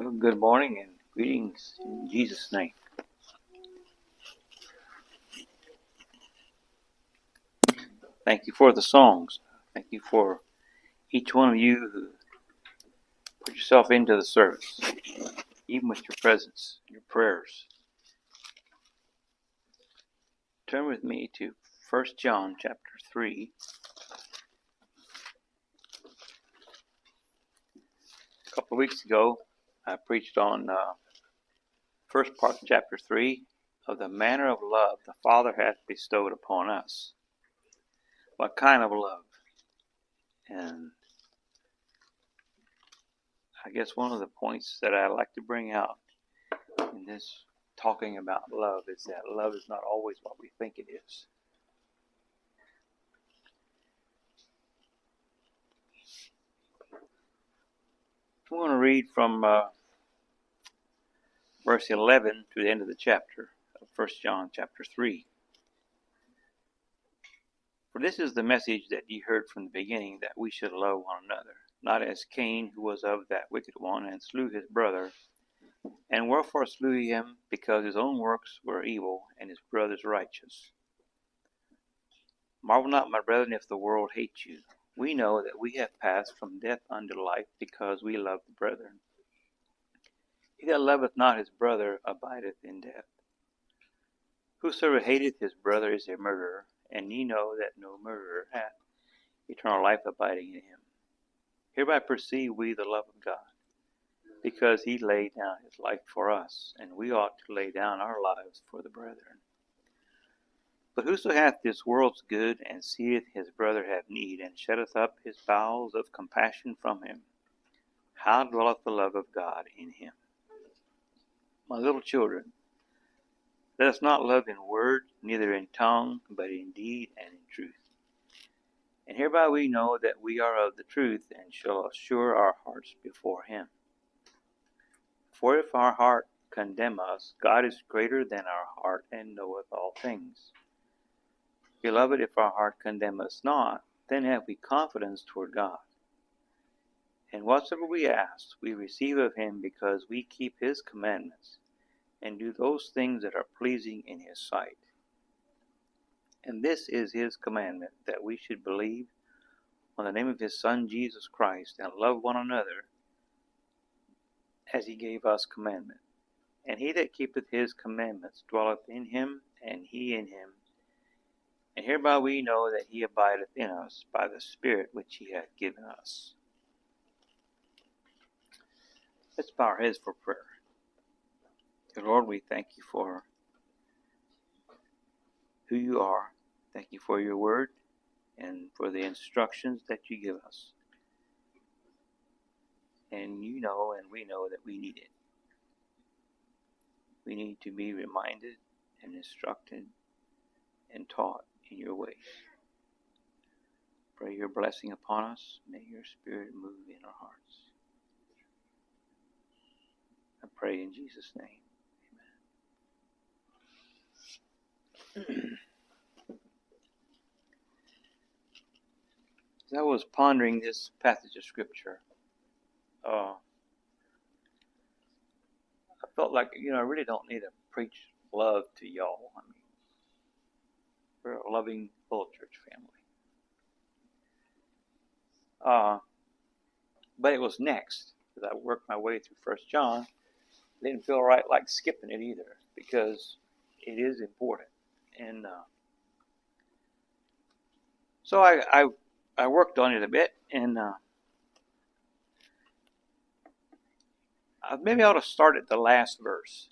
Well, good morning and greetings in Jesus' name. Thank you for the songs. Thank you for each one of you who put yourself into the service, even with your presence, your prayers. Turn with me to 1 John chapter 3. A couple of weeks ago, I preached on first part of chapter 3 of the manner of love the Father hath bestowed upon us. What kind of love? And I guess one of the points that I like to bring out in this talking about love is that love is not always what we think it is. I'm going to read from verse 11 to the end of the chapter of 1 John chapter 3. For this is the message that ye heard from the beginning, that we should love one another, not as Cain, who was of that wicked one, and slew his brother. And wherefore slew he him? Because his own works were evil, and his brother's righteous. Marvel not, my brethren, if the world hate you. We know that we have passed from death unto life, because we love the brethren. He that loveth not his brother abideth in death. Whosoever hateth his brother is a murderer, and ye know that no murderer hath eternal life abiding in him. Hereby perceive we the love of God, because he laid down his life for us, and we ought to lay down our lives for the brethren. But whoso hath this world's good, and seeth his brother have need, and shutteth up his bowels of compassion from him, how dwelleth the love of God in him? My little children, let us not love in word, neither in tongue, but in deed and in truth. And hereby we know that we are of the truth, and shall assure our hearts before him. For if our heart condemn us, God is greater than our heart, and knoweth all things. Beloved, if our heart condemn us not, then have we confidence toward God. And whatsoever we ask, we receive of him, because we keep his commandments, and do those things that are pleasing in his sight. And this is his commandment, that we should believe on the name of his Son Jesus Christ, and love one another as he gave us commandment. And he that keepeth his commandments dwelleth in him, and he in him. And hereby we know that he abideth in us by the Spirit which he hath given us. Let's bow our heads for prayer. Dear Lord, we thank you for who you are. Thank you for your word and for the instructions that you give us. And you know, and we know that we need it. We need to be reminded and instructed and taught in your ways. Pray your blessing upon us. May your Spirit move in our hearts. I pray in Jesus' name. Amen. As I was pondering this passage of Scripture, I felt like, I really don't need to preach love to y'all. I mean, we're a loving little church family. But it was next, as I worked my way through 1 John. I didn't feel right like skipping it either, because it is important. And so I worked on it a bit, and maybe I ought to start at the last verse.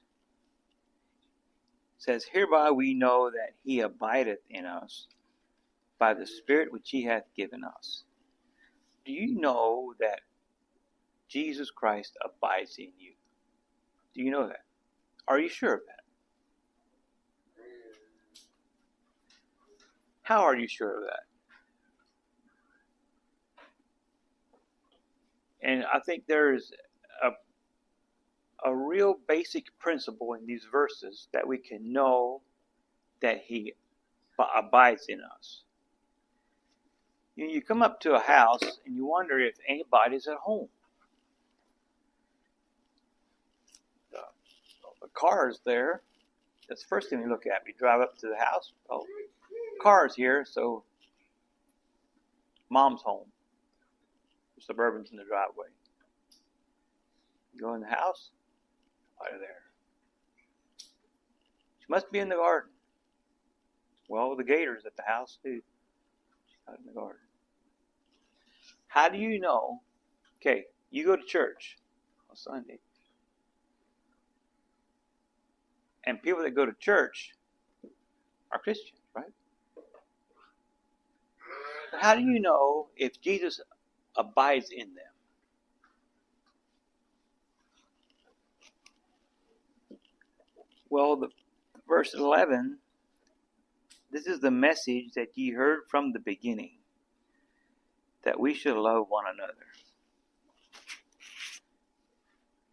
It says, hereby we know that he abideth in us by the Spirit which he hath given us. Do you know that Jesus Christ abides in you? Do you know that? Are you sure of that? How are you sure of that? And I think there is a real basic principle in these verses that we can know that he abides in us. You come up to a house and you wonder if anybody's at home. car's there. That's the first thing we look at. We drive up to the house. Oh, car's here, so mom's home. The Suburban's in the driveway. You go in the house, out of there. She must be in the garden. Well, the gator's at the house too. She's out in the garden. How do you know? Okay, you go to church on Sunday. And people that go to church are Christians, right? But how do you know if Jesus abides in them? Well, the verse 11, this is the message that ye heard from the beginning, that we should love one another.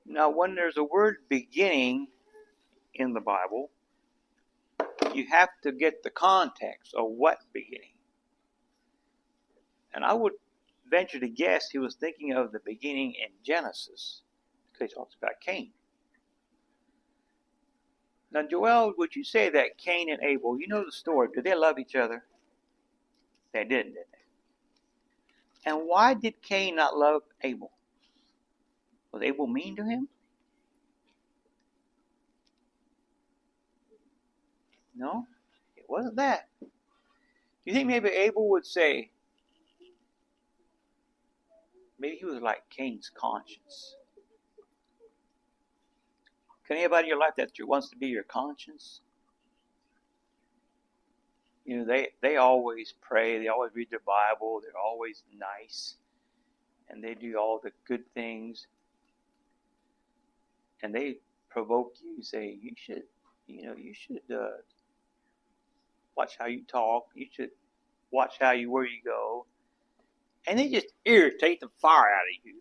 Now, when there's a word beginning in the Bible, you have to get the context of what beginning. And I would venture to guess he was thinking of the beginning in Genesis, because he talks about Cain. Now, Joel, would you say that Cain and Abel, you know the story, did they love each other? They didn't they? And why did Cain not love Abel? Was Abel mean to him? No, it wasn't that. Do you think maybe Abel would say, maybe he was like Cain's conscience? Can anybody in your life that wants to be your conscience? You know, they always pray, they always read their Bible, they're always nice, and they do all the good things. And they provoke you, say, you should watch how you talk, you should watch where you go. And they just irritate the fire out of you.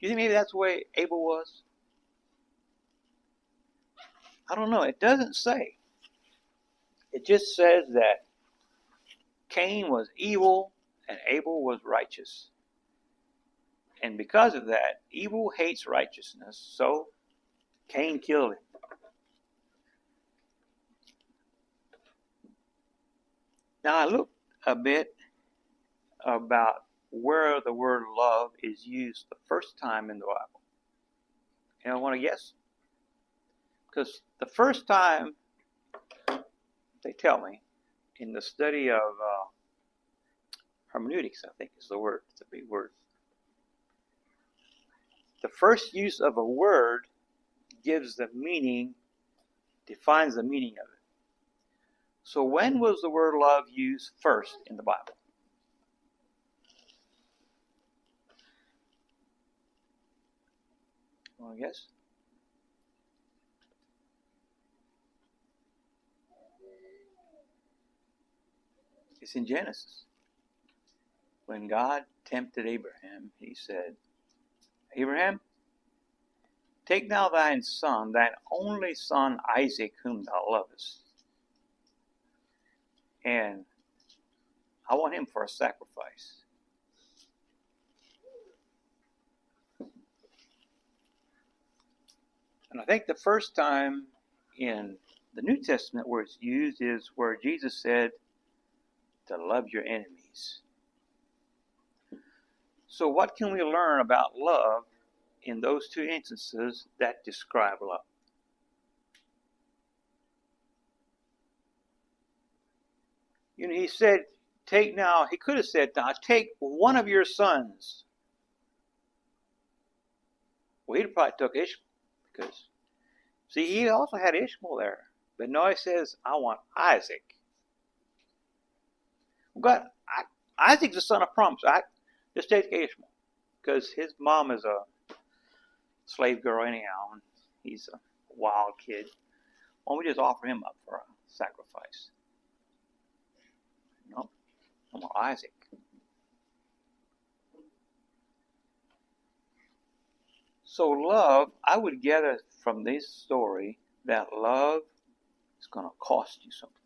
Do you think maybe that's the way Abel was? I don't know. It doesn't say. It just says that Cain was evil and Abel was righteous. And because of that, evil hates righteousness, so Cain killed him. Now I looked a bit about where the word love is used the first time in the Bible. And I want to guess. Because the first time, they tell me, in the study of hermeneutics, I think is the word. It's a big word. The first use of a word gives the meaning, defines the meaning of it. So when was the word love used first in the Bible? Well, I guess. It's in Genesis. When God tempted Abraham, he said, Abraham, take now thine son, thine only son Isaac, whom thou lovest, and I want him for a sacrifice. And I think the first time in the New Testament where it's used is where Jesus said to love your enemies. So what can we learn about love in those two instances that describe love? You know, he said, he could have said, now take one of your sons. Well, he'd probably took Ishmael, because, see, he also had Ishmael there. But no, he says, I want Isaac. Well, God, Isaac's the son of promise. Just take Ishmael, because his mom is a slave girl anyhow, and he's a wild kid. Why don't we just offer him up for a sacrifice? No, I want Isaac. So love, I would gather from this story that love is going to cost you something.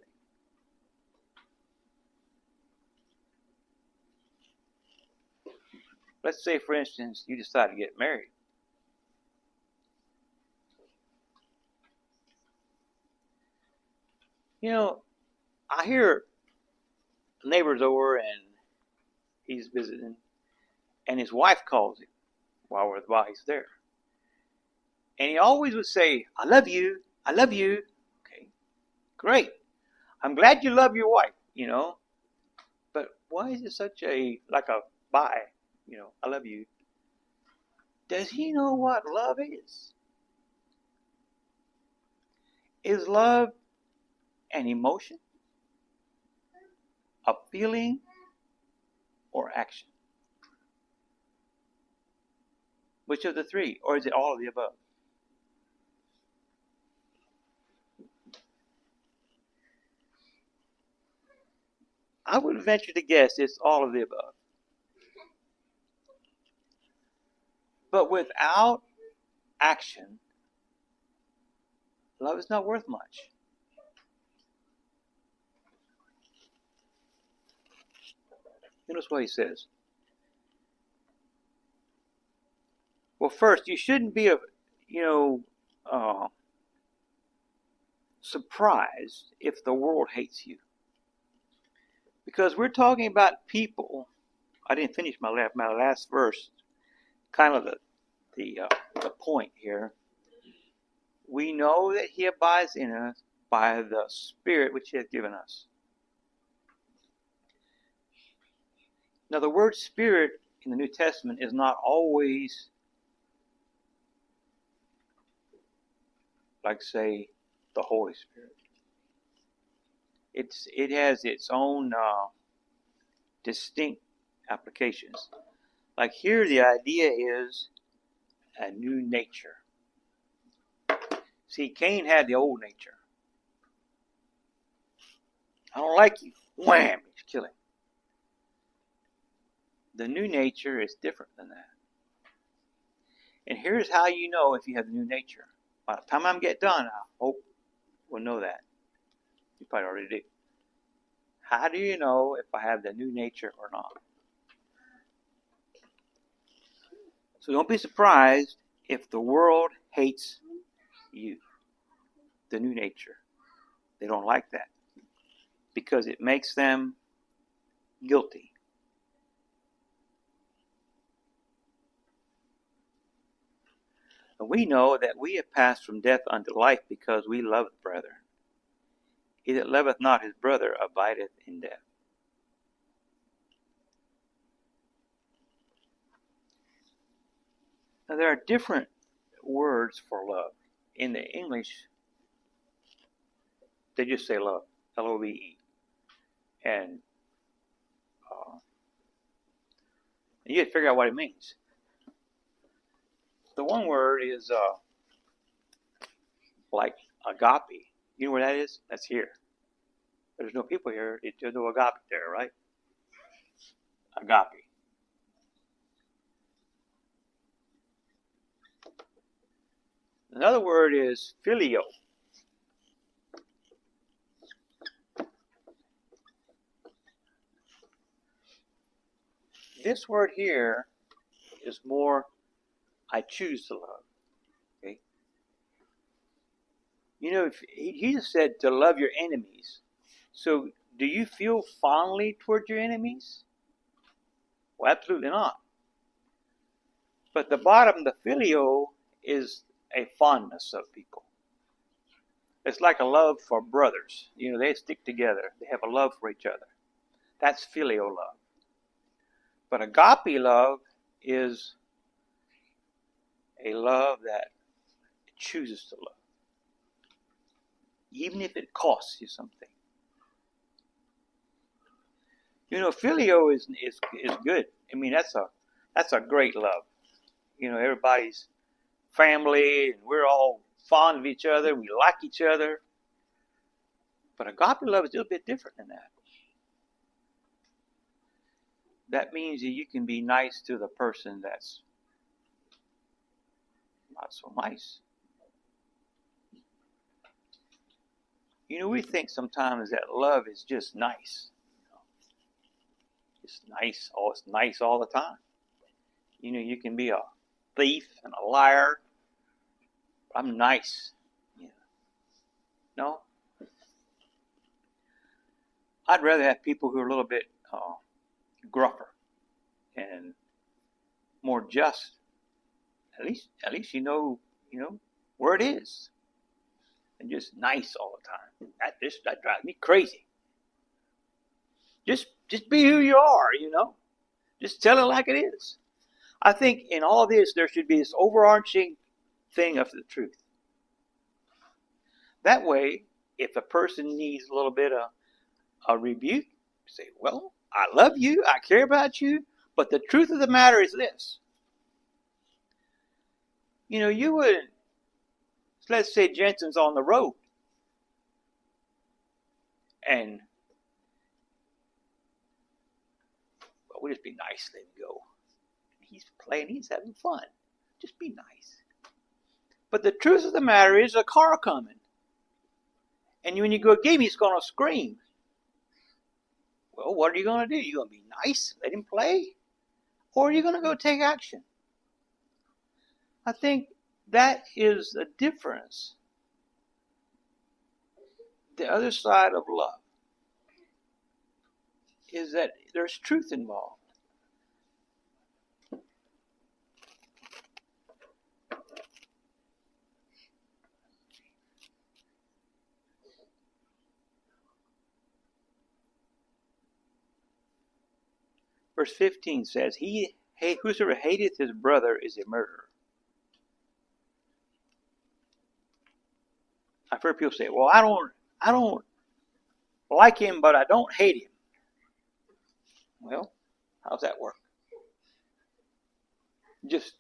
Let's say, for instance, you decide to get married. You know, I hear neighbors over and he's visiting, and his wife calls him while he's there. And he always would say, I love you, I love you. Okay, great. I'm glad you love your wife, But why is it such like a bye, I love you? Does he know what love is? Is love an emotion, a feeling, or action? Which of the three? Or is it all of the above? I would venture to guess it's all of the above. But without action, love is not worth much. Notice what he says. Well, first, you shouldn't be surprised if the world hates you, because we're talking about people. I didn't finish my last verse. Kind of the point here. We know that He abides in us by the Spirit which He has given us. Now, the word Spirit in the New Testament is not always like, say, the Holy Spirit. It has its own distinct applications. Like here, the idea is a new nature. See, Cain had the old nature. I don't like you. Wham! He's killing. The new nature is different than that. And here's how you know if you have the new nature. By the time I get done, I hope we'll know that. You probably already do. How do you know if I have the new nature or not? So don't be surprised if the world hates you, the new nature. They don't like that because it makes them guilty. And we know that we have passed from death unto life because we love the brethren. He that loveth not his brother abideth in death. Now there are different words for love. In the English, they just say love, L-O-V-E. And you have to figure out what it means. The one word is like agape. You know where that is? That's here. There's no people here. There's no agape there, right? Agape. Another word is phileo. This word here is more, I choose to love. Okay. If Jesus said to love your enemies. So do you feel fondly toward your enemies? Well, absolutely not. But the bottom, the phileo, is a fondness of people. It's like a love for brothers. They stick together. They have a love for each other. That's filial love. But agape love is a love that chooses to love, even if it costs you something. Filio is good. I mean, that's a great love. Everybody's family, and we're all fond of each other. We like each other. But agape love is a little bit different than that. That means that you can be nice to the person that's not so nice. We think sometimes that love is just nice. It's nice. Oh, it's nice all the time. You can be a thief and a liar. I'm nice. No. I'd rather have people who are a little bit gruffer and more just. At least you know where it is, and just nice all the time. That drives me crazy. Just be who you are, Just tell it like it is. I think in all this there should be this overarching thing of the truth. That way, if a person needs a little bit of a rebuke, say, well, I love you, I care about you, but the truth of the matter is this. You wouldn't, let's say Jensen's on the road, and we'll just be nice, let him go. He's playing, he's having fun. Just be nice. But the truth of the matter is a car coming. And when you go get him, he's going to scream. Well, what are you going to do? You going to be nice, let him play? Or are you going to go take action? I think that is the difference. The other side of love is that there's truth involved. Verse 15 says, whosoever hateth his brother is a murderer. I've heard people say, well, I don't like him, but I don't hate him. Well, how's that work? Just,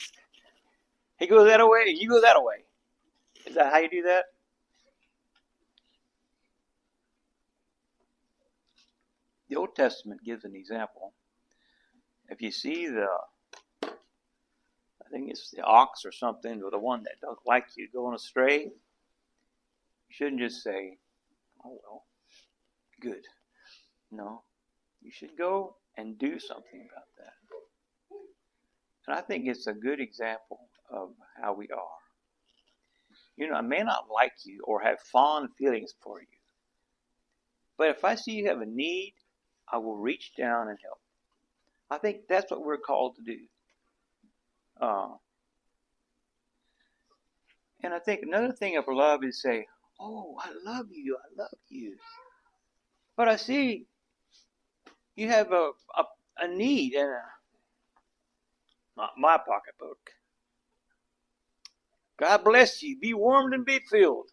he goes that way, you go that way. Is that how you do that? The Old Testament gives an example. If you see I think it's the ox or something, or the one that doesn't like you going astray, you shouldn't just say, oh, well, good. No, you should go and do something about that. And I think it's a good example of how we are. I may not like you or have fond feelings for you, but if I see you have a need, I will reach down and help. I think that's what we're called to do. And I think another thing of love is say, oh, I love you. But I see you have a need and not my pocketbook. God bless you. Be warmed and be filled.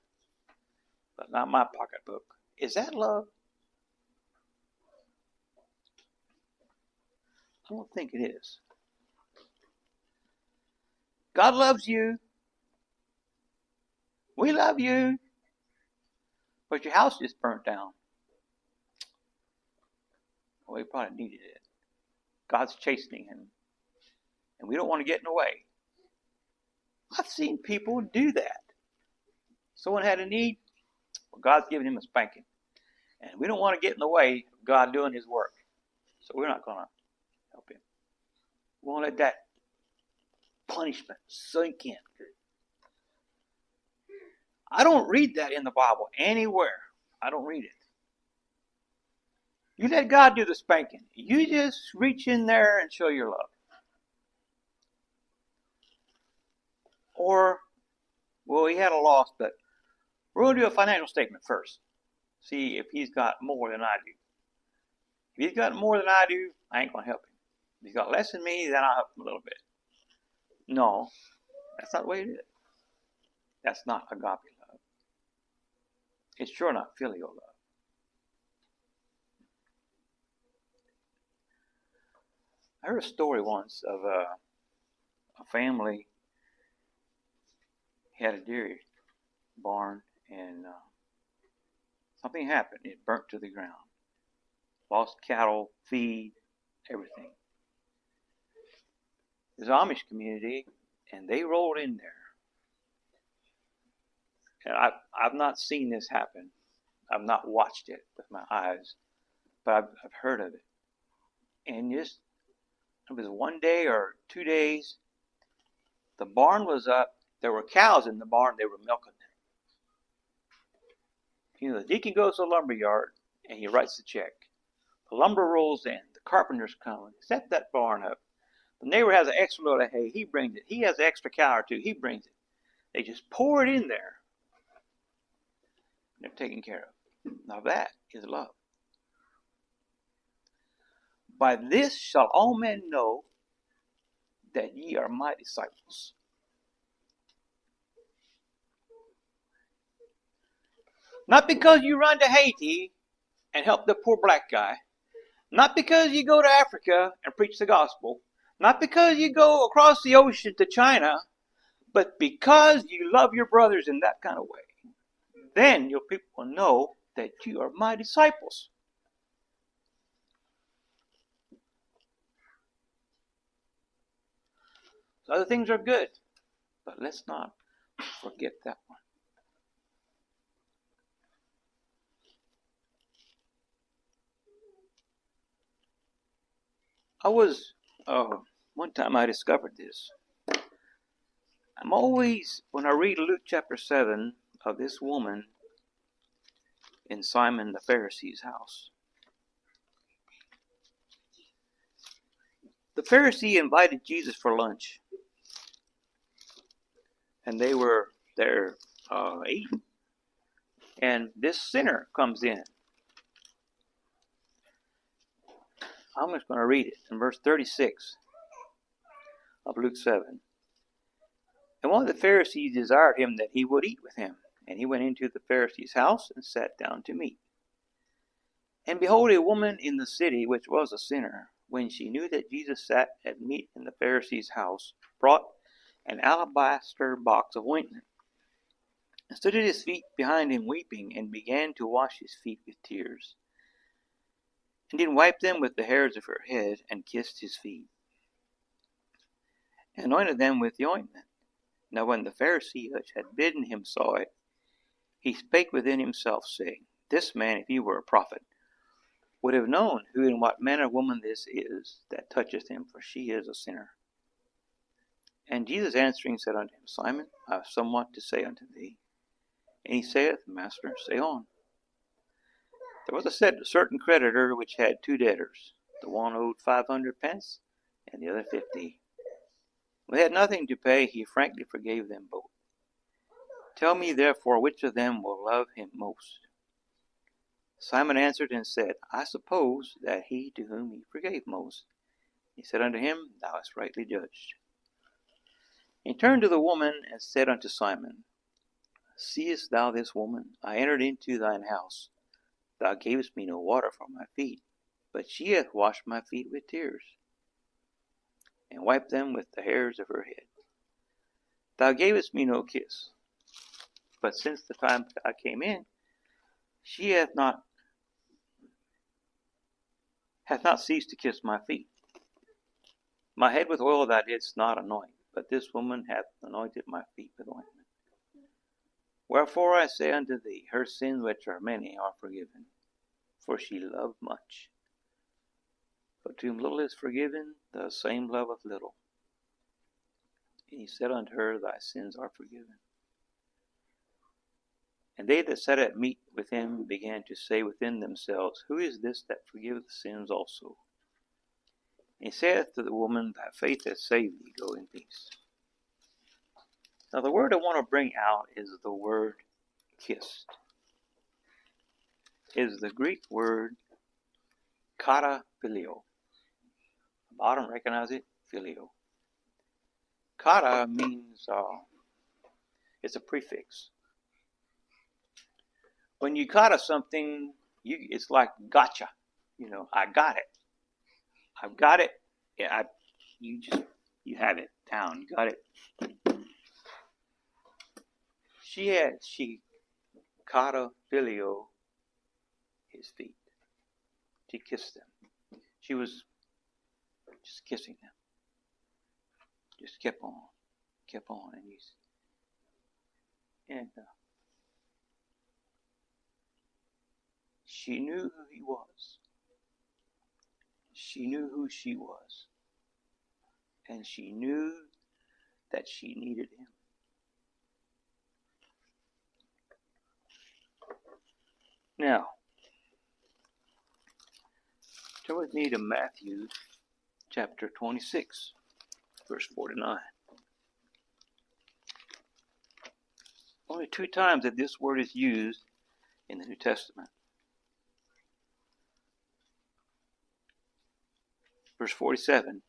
But not my pocketbook. Is that love? I don't think it is. God loves you. We love you. But your house just burnt down. Well, he probably needed it. God's chastening him. And we don't want to get in the way. I've seen people do that. Someone had a need. Well, God's giving him a spanking. And we don't want to get in the way of God doing his work. So we're not going to help him. We won't let that punishment sink in. I don't read that in the Bible anywhere. I don't read it. You let God do the spanking. You just reach in there and show your love. Or, well, he had a loss, but we're going to do a financial statement first. See if he's got more than I do. If he's got more than I do, I ain't going to help him. If he's got less than me, then I'll help him a little bit. No, that's not the way it is. That's not agape love. It's sure not filial love. I heard a story once of a family had a dairy barn, and something happened. It burnt to the ground. Lost cattle, feed, everything. There's an Amish community, and they rolled in there. And I've not seen this happen. I've not watched it with my eyes, but I've heard of it. And it was 1 day or 2 days. The barn was up. There were cows in the barn. They were milking them. The deacon goes to the lumber yard and he writes the check. The lumber rolls in. The carpenter's coming. Set that barn up. The neighbor has an extra load of hay. He brings it. He has an extra cow or two. He brings it. They just pour it in there. They're taken care of. Now that is love. By this shall all men know that ye are my disciples. Not because you run to Haiti and help the poor black guy. Not because you go to Africa and preach the gospel. Not because you go across the ocean to China. But because you love your brothers in that kind of way. Then your people will know that you are my disciples. So other things are good. But let's not forget that one. One time I discovered this. I'm always, when I read Luke chapter 7 of this woman in Simon the Pharisee's house. The Pharisee invited Jesus for lunch. And they were there eating. And this sinner comes in. I'm just going to read it in verse 36 of Luke 7. And one of the Pharisees desired him that he would eat with him. And he went into the Pharisee's house and sat down to meat. And behold, a woman in the city, which was a sinner, when she knew that Jesus sat at meat in the Pharisee's house, brought an alabaster box of ointment, and stood at his feet behind him weeping, and began to wash his feet with tears, and did wipe them with the hairs of her head, and kissed his feet, and anointed them with the ointment. Now when the Pharisee which had bidden him saw it, he spake within himself, saying, This man, if he were a prophet, would have known who and what manner of woman this is that toucheth him, for she is a sinner. And Jesus answering said unto him, Simon, I have somewhat to say unto thee. And he saith, Master, say on. There was a certain creditor which had two debtors. The one owed 500 pence, and the other 50. When they had nothing to pay, he frankly forgave them both. Tell me therefore which of them will love him most. Simon answered and said, I suppose that he to whom he forgave most. He said unto him, Thou hast rightly judged. And he turned to the woman and said unto Simon, Seest thou this woman? I entered into thine house. Thou gavest me no water for my feet, but she hath washed my feet with tears, and wiped them with the hairs of her head. Thou gavest me no kiss, but since the time I came in, she hath not ceased to kiss my feet. My head with oil thou didst not anoint, but this woman hath anointed my feet with ointment. Wherefore I say unto thee, her sins which are many are forgiven, for she loved much. But to whom little is forgiven, the same loveth little. And he said unto her, Thy sins are forgiven. And they that sat at meat with him began to say within themselves, Who is this that forgiveth sins also? And he saith to the woman, Thy faith hath saved thee, go in peace. Now the word I want to bring out is the word kissed. It is the Greek word kata phileo. Bottom, recognize it? Phileo. Kata means, it's a prefix. When you kata something, it's like gotcha. I got it. I've got it. Yeah, you have it down. You got it. She kata phileo his feet. She kissed them. She was just kissing them. Just kept on, and she knew who he was. She knew who she was. And she knew that she needed him. Now, Turn with me to Matthew chapter 26, verse 49. Only 2 times that this word is used in the New Testament. Verse 47.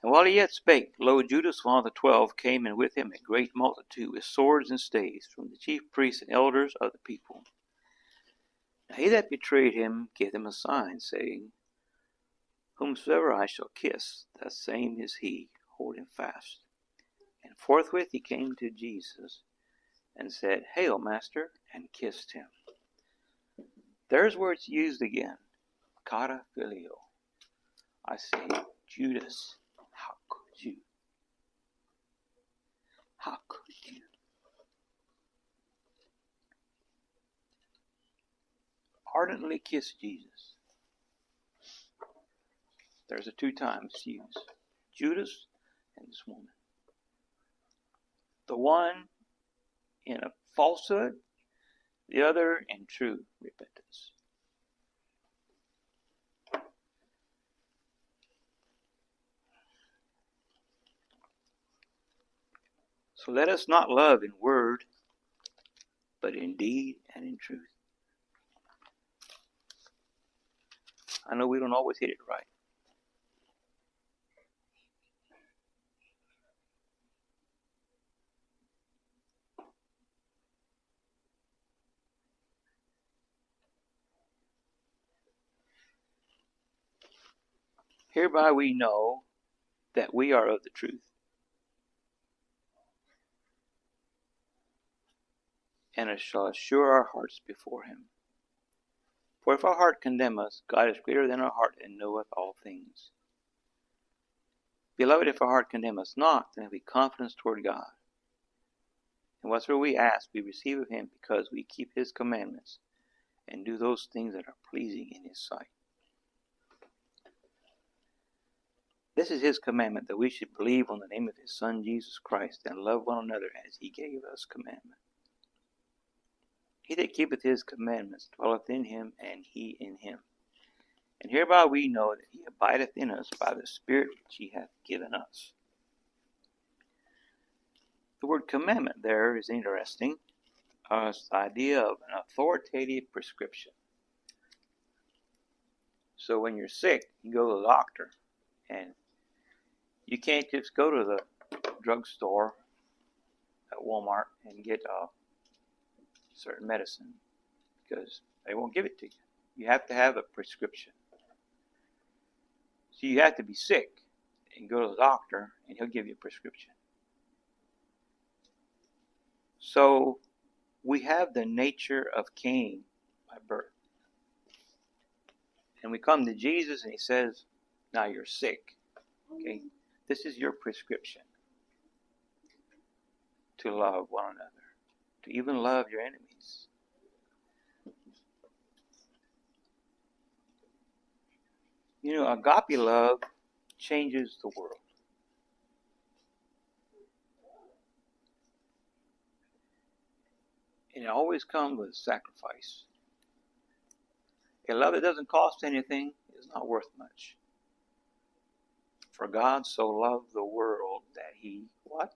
And while he yet spake, lo, Judas, one of the 12, came, and with him a great multitude with swords and staves, from the chief priests and elders of the people. Now he that betrayed him gave them a sign, saying, Whomsoever I shall kiss, that same is he, hold him fast. And forthwith he came to Jesus, and said, Hail, Master, and kissed him. There's where it's used again. Kata filio. I say, Judas, how could you? How could you? Ardently kiss Jesus. There's a 2 times used. Judas and this woman. The one in a falsehood, the other in true repentance. So let us not love in word, but in deed and in truth. I know we don't always hit it right. Hereby we know that we are of the truth, and it shall assure our hearts before him. For if our heart condemn us, God is greater than our heart, and knoweth all things. Beloved, if our heart condemn us not, then have we confidence toward God. And whatsoever we ask, we receive of him, because we keep his commandments, and do those things that are pleasing in his sight. This is his commandment, that we should believe on the name of his Son, Jesus Christ, and love one another as he gave us commandment. He that keepeth his commandments dwelleth in him, and he in him. And hereby we know that he abideth in us by the Spirit which he hath given us. The word commandment there is interesting. It's the idea of an authoritative prescription. So when you're sick, you go to the doctor, and you can't just go to the drugstore at Walmart and get certain medicine, because they won't give it to you. You have to have a prescription. So you have to be sick and go to the doctor, and he'll give you a prescription. So we have the nature of Cain by birth. And we come to Jesus, and he says, now you're sick. Okay? This is your prescription to love one another, to even love your enemies. You know, agape love changes the world. And it always comes with sacrifice. A love that doesn't cost anything is not worth much. For God so loved the world that he, what?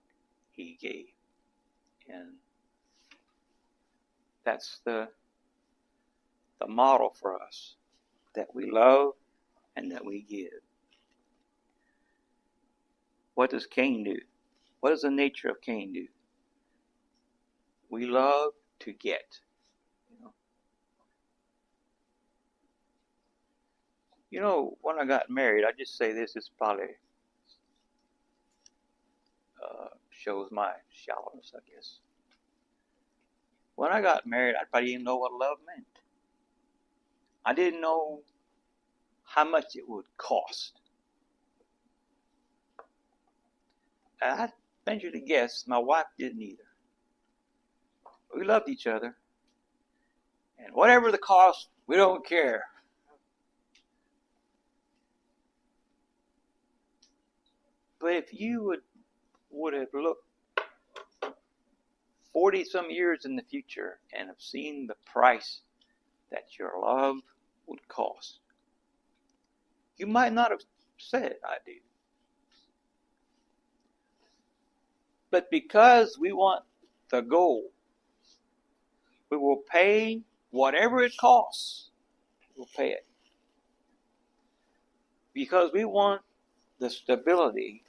He gave. And that's the model for us, that we love and that we give. What does Cain do? What does the nature of Cain do? We love to get. You know, when I got married, I just say this probably shows my shallowness, I guess. When I got married, I probably didn't know what love meant. I didn't know how much it would cost. And I venture to guess my wife didn't either. We loved each other. And whatever the cost, we don't care. But if you would have looked 40 some years in the future and have seen the price that your love would cost, You might not have said, I do. But because we want the goal, we will pay whatever it costs. We'll pay it. Because we want the stability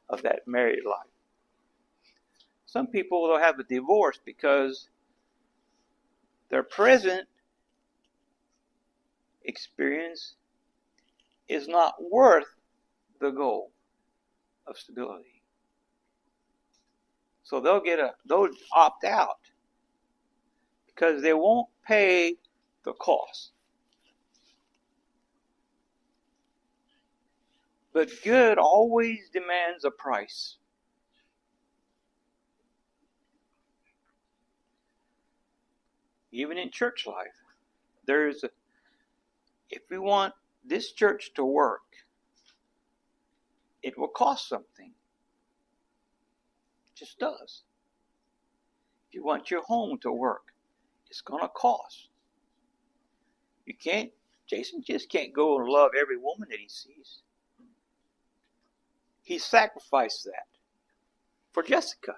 of that married life. Some people will have a divorce because their present experience is not worth the goal of stability. So they'll opt out because they won't pay the cost. But good always demands a price. Even in church life, if we want this church to work, it will cost something. It just does. If you want your home to work, it's going to cost. Jason just can't go and love every woman that he sees. He sacrificed that for Jessica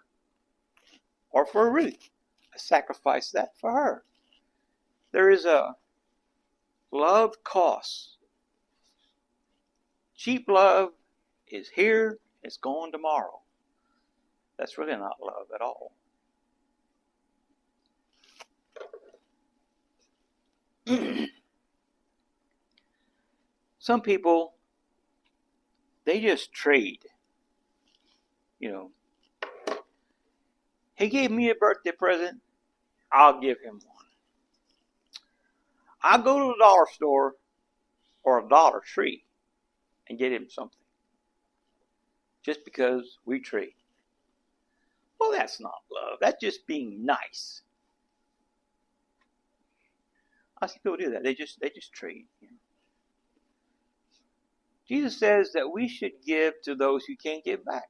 or for Ruth. I sacrificed that for her. There is a love cost. Cheap love is here, it's gone tomorrow. That's really not love at all. Some people, they just trade. He gave me a birthday present, I'll give him one. I'll go to the dollar store or a Dollar Tree and get him something. Just because we trade. Well, that's not love. That's just being nice. I see people do that. They just trade. Jesus says that we should give to those who can't give back.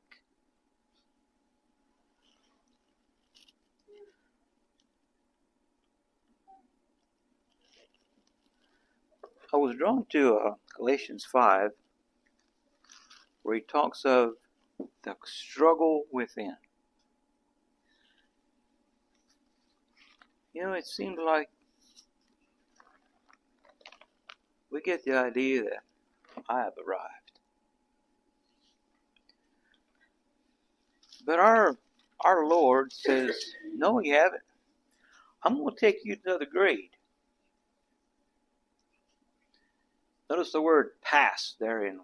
I was drawn to Galatians 5, where he talks of the struggle within. It seems like we get the idea that I have arrived. But our Lord says, no, you haven't. I'm going to take you to another grade. Notice the word pass there in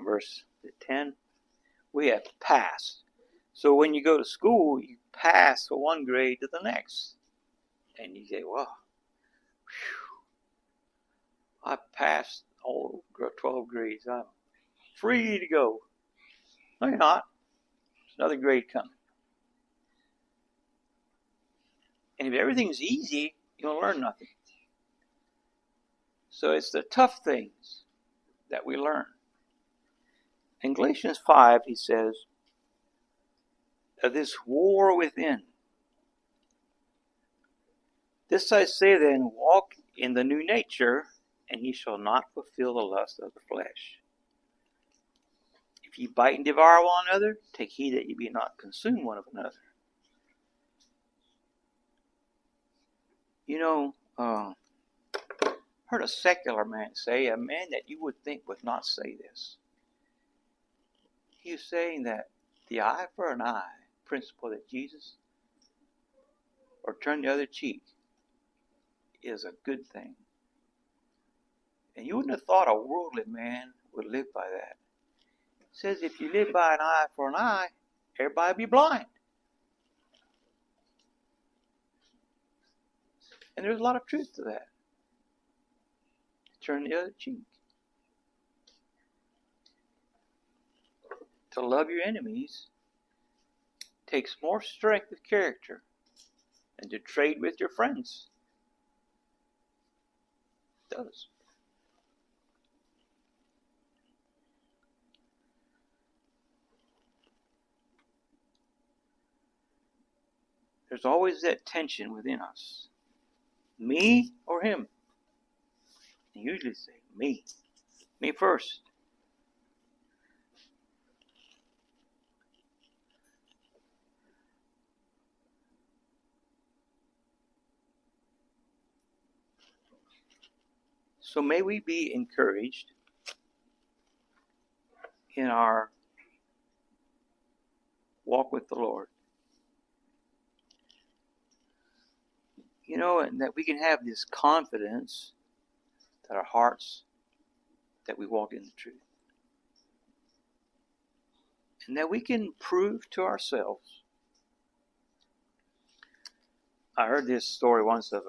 verse 10. We have passed. So when you go to school, you pass from one grade to the next. And you say, well, I passed all 12 grades. I'm free to go. No, you're not. There's another grade coming. And if everything's easy, you'll learn nothing. So it's the tough things that we learn. In Galatians 5, he says, this war within. This I say then, walk in the new nature, and ye shall not fulfill the lust of the flesh. If ye bite and devour one another, take heed that ye be not consumed one of another. Heard a secular man say, a man that you would think would not say this. He was saying that the eye for an eye principle that Jesus, or turn the other cheek, is a good thing. And you wouldn't have thought a worldly man would live by that. It says if you live by an eye for an eye, everybody be blind. And there's a lot of truth to that. Turn the other cheek. To love your enemies takes more strength of character than to trade with your friends. It does. There's always that tension within us. Me or him? I usually say me. Me first. So may we be encouraged in our walk with the Lord. You know, and that we can have this confidence that our hearts, that we walk in the truth. And that we can prove to ourselves. I heard this story once of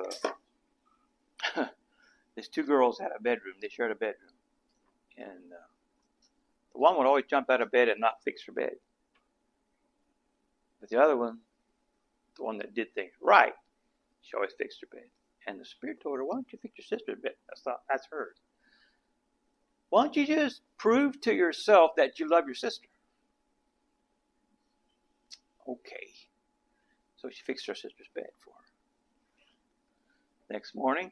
these two girls had a bedroom. They shared a bedroom. And the one would always jump out of bed and not fix her bed. But the other one, the one that did things right, she always fixed her bed. And the Spirit told her, why don't you fix your sister's bed? That's hers. Why don't you just prove to yourself that you love your sister? Okay. So she fixed her sister's bed for her. Next morning,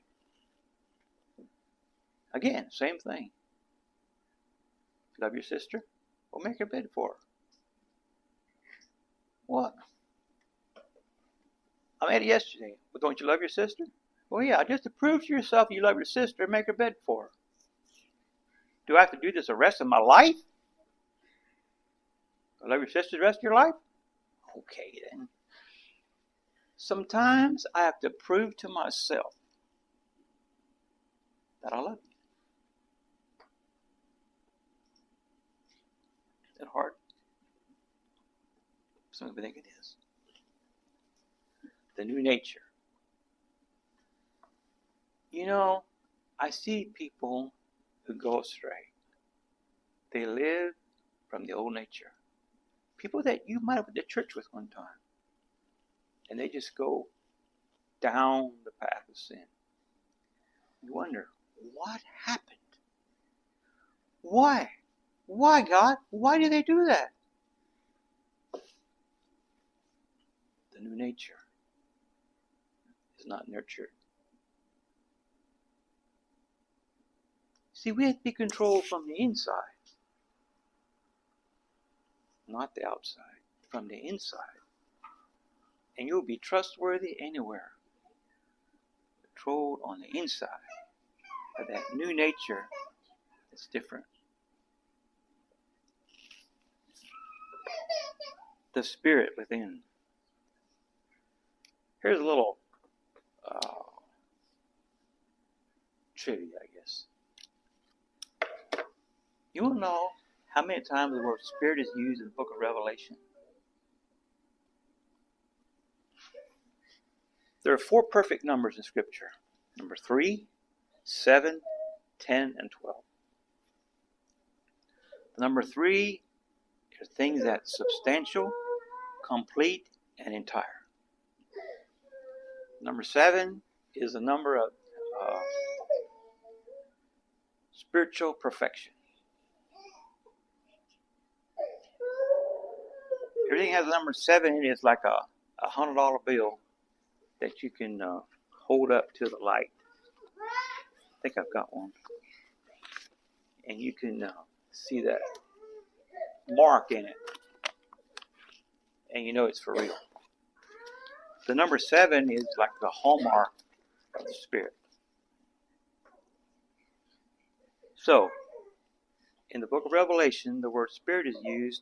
again, same thing. Love your sister? Well, make her bed for her. What? I made it yesterday. Well, don't you love your sister? Well, yeah, just to prove to yourself you love your sister, make her bed for her. Do I have to do this the rest of my life? I love your sister the rest of your life? Okay, then. Sometimes I have to prove to myself that I love you. Is that hard? Some people think it is. The new nature. You know, I see people who go astray. They live from the old nature. People that you might have went to church with one time. And they just go down the path of sin. You wonder, what happened? Why? Why, God? Why do they do that? The new nature is not nurtured. See, we have to be controlled from the inside, not the outside, from the inside. And you'll be trustworthy anywhere. Controlled on the inside of that new nature that's different. The Spirit within. Here's a little trivia, I guess. You want to know how many times the word Spirit is used in the book of Revelation? There are 4 perfect numbers in Scripture. Number 3, 7, 10, and 12. Number 3 are things that's substantial, complete, and entire. Number 7 is the number of spiritual perfection. Everything has a number 7 in it. It's like a $100 bill that you can hold up to the light. I think I've got one. And you can see that mark in it. And you know it's for real. The number 7 is like the hallmark of the Spirit. So, in the book of Revelation, the word Spirit is used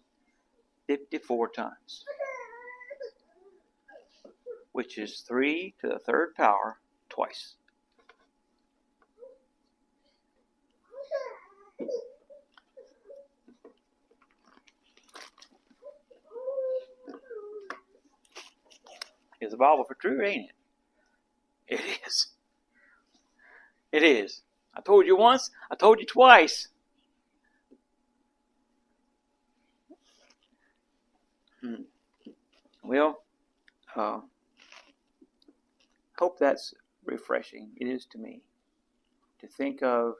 54 times, which is 3 to the third power twice. Is the Bible for true, ain't it? It is. It is. I told you once, I told you twice. Well, hope that's refreshing. It is to me. To think of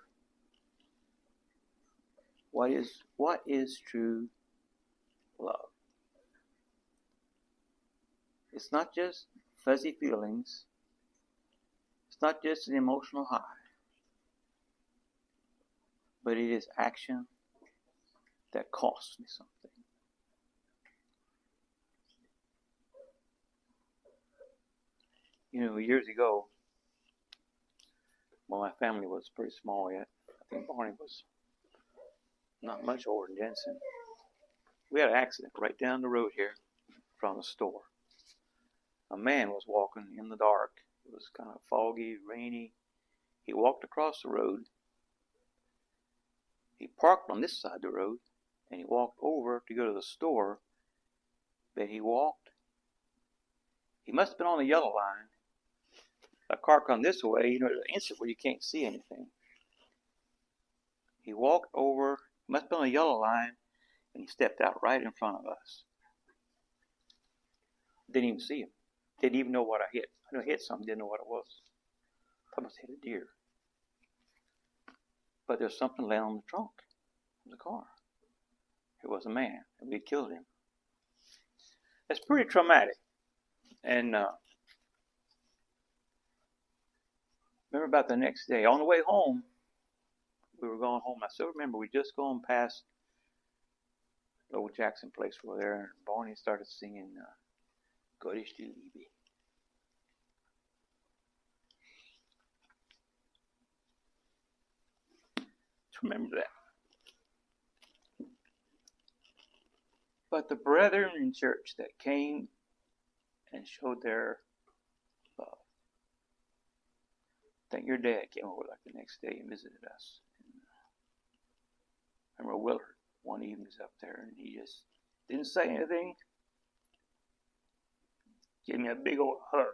what is true love. It's not just fuzzy feelings. It's not just an emotional high. but it is action that costs me something. Years ago, when my family was pretty small yet, I think Barney was not much older than Jensen. We had an accident right down the road here from the store. A man was walking in the dark. It was kind of foggy, rainy. He walked across the road. He parked on this side of the road, and he walked over to go to the store. But he must have been on the yellow line. A car come this way, there's an instant where you can't see anything. He walked over, must have been on the yellow line, and he stepped out right in front of us. Didn't even see him. Didn't even know what I hit. I knew I hit something, didn't know what it was. I must have hit a deer. But there's something laying on the trunk of the car. It was a man, and we killed him. It's pretty traumatic. And remember about the next day, on the way home, we were going home. I still remember we just gone past the old Jackson place over there, and Barney started singing Goodish to Eby. Remember that. But the brethren in church that came and showed their love. I think your dad came over like the next day and visited us. I remember Willard one evening was up there, and he just didn't say anything. Gave me a big old hug.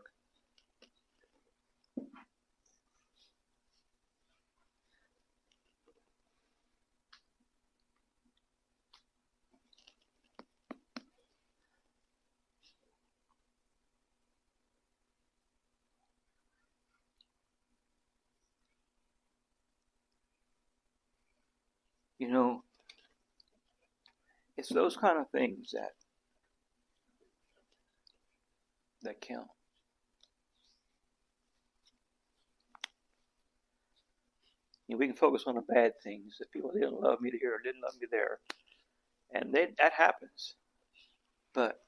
It's those kind of things that count. We can focus on the bad things, that people didn't love me here, didn't love me there, and that happens. But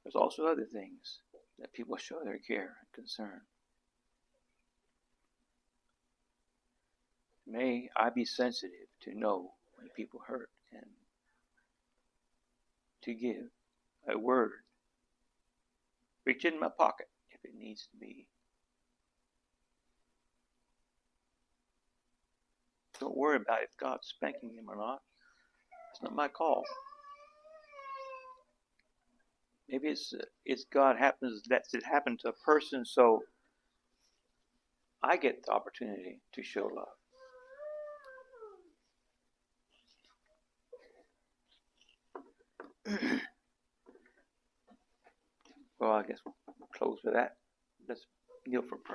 there's also other things that people show their care and concern. May I be sensitive to know when people hurt and to give a word. Reach in my pocket if it needs to be. Don't worry about if God's spanking him or not. It's not my call. Maybe it's God happens that it happened to a person, so I get the opportunity to show love. Well, I guess we'll close with that. Let's kneel for prayer.